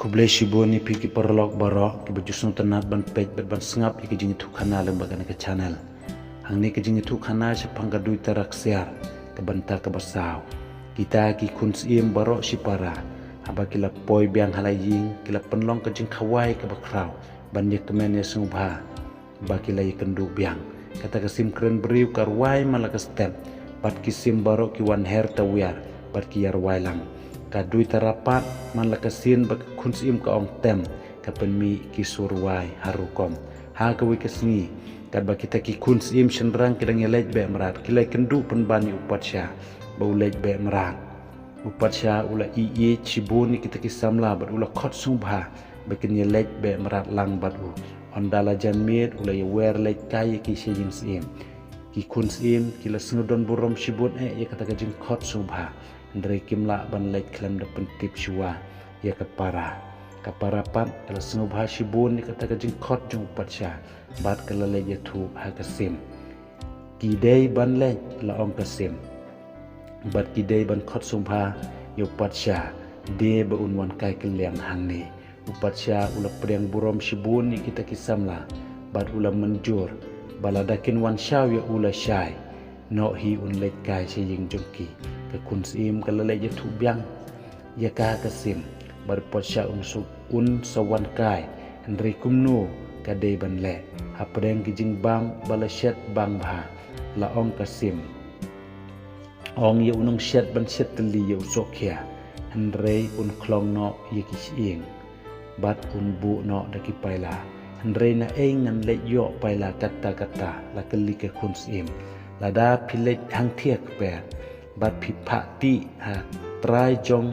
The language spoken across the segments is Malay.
kublai shiboni piki perlok barok ki bajusung tenat ban pej ban sengap ki jingi tu khana lembaga ke channel hangni ki jingi tu khana sepang ka dui tarak siar ke bantar ke basaw kita ki kun sim barok sipara aba kila poi biang halaying kila penlong ke jing khawai ke bakraw ban ye kemen ye sungba ba kila ye kendu biang kata ke sim keren beriu karwai malaka step pat ki sim barok ki wan her tawiar pat ki yar wailang kadui tarapat man lakasin bak kunsim ka ong tem kapen mi ki surwai harukom ha ka wi kasni kad ba kita ki kunsim shenrang kidang yelej be merat kilai kendu penbani upatsya ba ulej be merat upatsya ula i chibuni kita ki samla bat ula khot subha ba kin yelej be merat lang bat u ondala janmit ula yer lej kai ki shejing sim ki kunsim kila snudon burom shibun ye kata ka jing khot subha Ndri kimla ban lek klem da pentip shua ya kapara pan ala sengubha shibun ni kata ka jing khot jung patsha bat kala le ya thu ha kasim kidei ban le la ong kasim bat kidei ban khot sumha yo patsha de ba unwan kai kelyang hangni upatsha ula priang burom shibun ni kita kisamla bat ula menjur baladakin wan shaw ya ula shai no hi un lek kai che ying jongki ke kun sim kala le je thu biang ya ka kasim bar potsha un sawan kai ndri kumnu ka de ban le apreng ki jing bam bala shet bang bha la ong kasim ong ye unong shet ban shet tli ye sokhya ndre un klong no ye ki ing bat un bu no da ki paila ndre na eng nan le yo paila kata la kali ke kun sim lada pilek hang thiak per bat phipha ti ha trai jong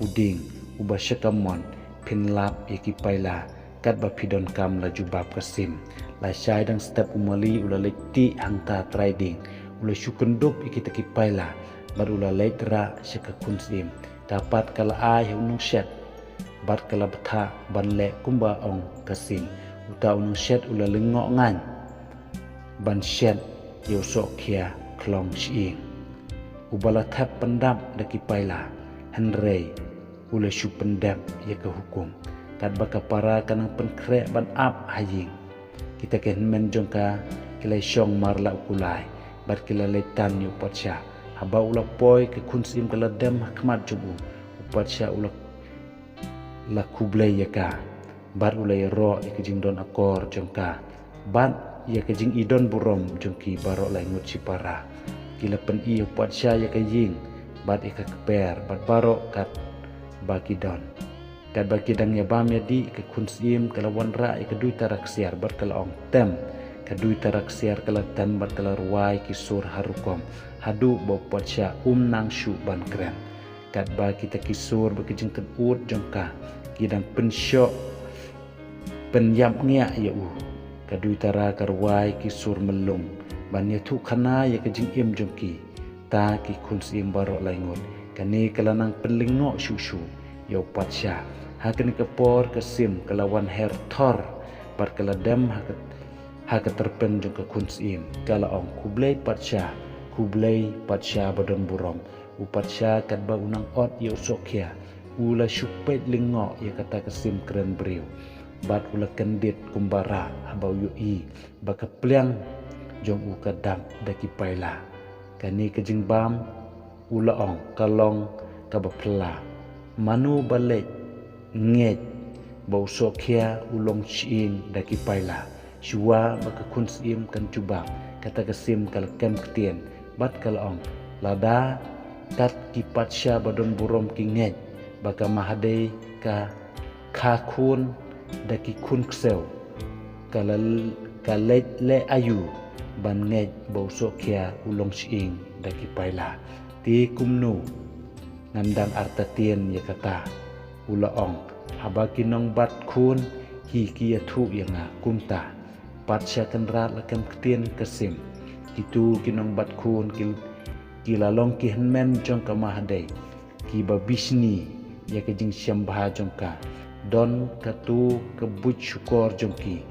uding uba shakamon pinlap yaki paila kat ba pidon kam la jubab kasim la shai dang step umali ula lekti hangta trai ding ula syukendup yaki taki paila bar ula letra shaka kunsim dapat kala ai unung shet bat kala betha ban le kumba ong kasim uta unung shet ula lengo ngan ban shet yo sokhya klong shing ubala thap pendam daki paila henrei ula shu pendam ya ke hukum kat baka para kanang penkre ban ap haying kita ken men jongka kilai syong marla ukulai bar kila letan yu patsha haba ula poi ke kunsim kala dem hikmat jubu upatsha ula la kublai ya ka bar ula ro ikijing don akor jongka ban ya kejing idon burom jongki barok lai ngut sipara kila pen i upatsya ya kejing bat ika keper bat barok kat baki don kat baki dang ya bam ya di ke kunsim kala wanra ika dui tarak siar bat kala ong tem ka dui tarak siar kala tem bat kala ruai kisur harukom hadu bo upatsya nang shu ban kren kat baki ta kisur bakijing tet ut jongka kidang pensyo penyam ngia ya kadui tara karwai kisur melung banya tu khana ya kejing im jongki ta ki kunsim barok laingot kani kalanang pelingno susu ya patsha hakani kapor kasim kalawan her thor par kala dam hak terpen jong ka kunsim kala ong kublai patsha badon burom upatsha kadba unang ot ya sokhya ula shupet lingo ya kata kasim keren beriu bat ula kendit kumbara habau yu baka pliang jong u kadam daki paila kani kejing bam ula ong kalong kabapla manu balek nget bau sokhya ulong ching daki paila shua baka kunsim kan cuba kata kasim kal kem ketien bat kal ong lada kat ki patsha badon burom ki nget baka mahade ka khakun daki kun ksel kalet le ayu ban nget bau sokhya ulong ching daki paila ti kumnu ngandang artatien ya kata ula ong habaki nong bat kun hi ki thu yanga kumta patsha kendrat lakam ketien kasim itu kinong bat kun kilalong ki henmen jong ka mahade ki babisni ya kejing syambha jongka don katu kebuj syukur jongki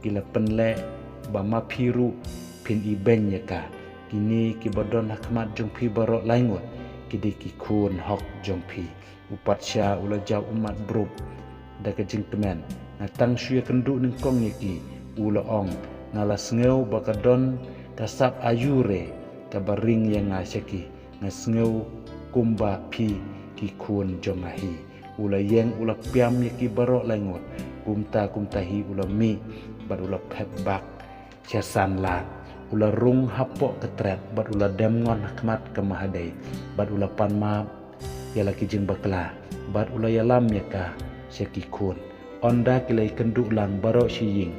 kila penle bama piru pin iben yaka kini kibadon hakmat jongpi barok laingot kidi ki kun hok jongpi upatsya ula jau umat brup da kajing kemen na tang syua kenduk ning kong yaki ula ong ngala sngeu bakadon kasap ayure kabaring yang ngasyaki ngasngeu kumba pi ki kun jongahi ula yeng ula piam yaki barok lengot kumta hi ula mi bad ula pet bak chasan lat ula rung hapok ketret bad ula demngon hakmat kemahadai bad ula panma yala kijing bakla bad ula yalam yaka syaki kun onda kilai kenduk lang barok shiying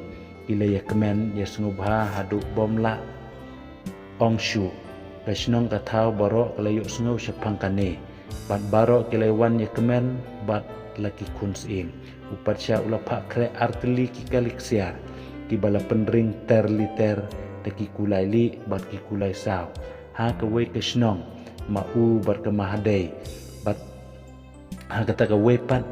kilai yakmen yasngubha hadu bomla ongshu kasnong katau barok kelayuk sengau syapangkane bad barok kilai wan yakmen bad laki kunsin upat sya ula pak kre artili kikalik siar ki bala penring terliter daki kulai li bad ki kulai saw ha kawe kasnong mau bad kemahadai bad ha kata kawe pat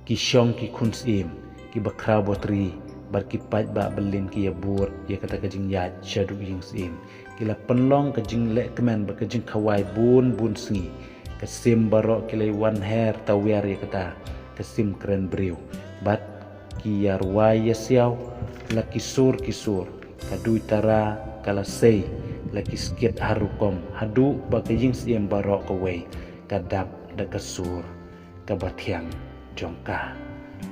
ki syong ki kunsim ki bakrau botri bad ki pat ba belin ki yabur ya kata kajing yat syadu ying sim kila penlong kajing lek kemen ba kajing kawai bun sengi kasim barok kilai wan her tawer ya kata kasim keren briu bat ki yarwai yasiau laki sur kadui tara kala sei laki skit harukom hadu ba kajing sim barok kawai kadap da kasur kabathiang jongka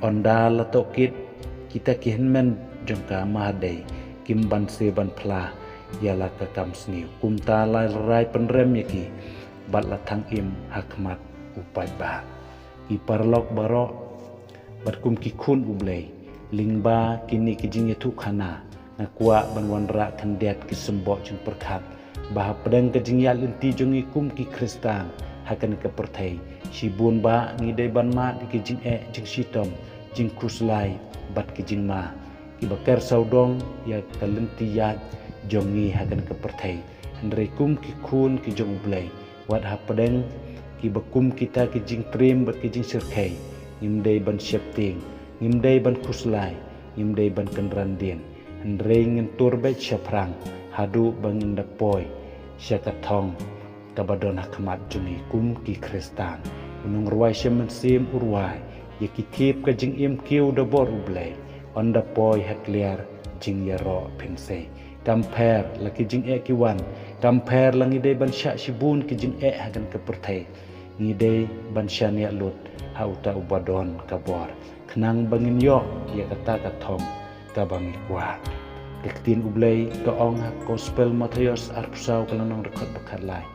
onda latokit kita kihenmen jongka mahadai kimban seban pla yala kakam sni kumta lai penrem yaki bat latang im hakmat upai ba iparlok barok bat kum ki kun ublei lingba kini kijing yetu khana nakwa banwan ra kandiat ki sembok jeng perkat bah pedang kijing yal inti jong ikum ki kristan hakan ke perthai sibun ba ngidai ban ma di kijing jeng sitom jeng kuslai bat kijing ma ibakar saudong ya kalenti yat jongi hakan ke perthai andre kum ki kun ki jong ublei wat ha pedang ki bakum kita ki jing trim bat ki jing sirkai ngimdai ban syapting ngimdai ban kuslai ngimdai ban kenrandien andre ngentur bet syaprang hadu bangin dapoi syakathong kabadon hakmat jungi kum ki kristan unung ruai syaman sim urwai ya ki kip ka jing im kiu da bor ublei onda poi hakliar jing yaro pensei kamper laki jing kiwan kamper langi dei ban syak sibun ki jing hakan ke perthai ni dei ban syan ya lut hauta ubadon kabor kenang bangin yo ya kata kathom ka bangi kwa kektin ublei ka ong gospel Matius arpsau kalanong rekod bakat lai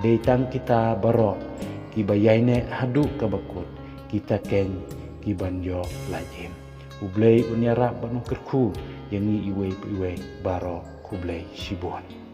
dei tang kita baro ki bayaine hadu ka bakut kita keng ki ban yo lajim ublei unyara banung kerku yang iwe baro kublai shibon.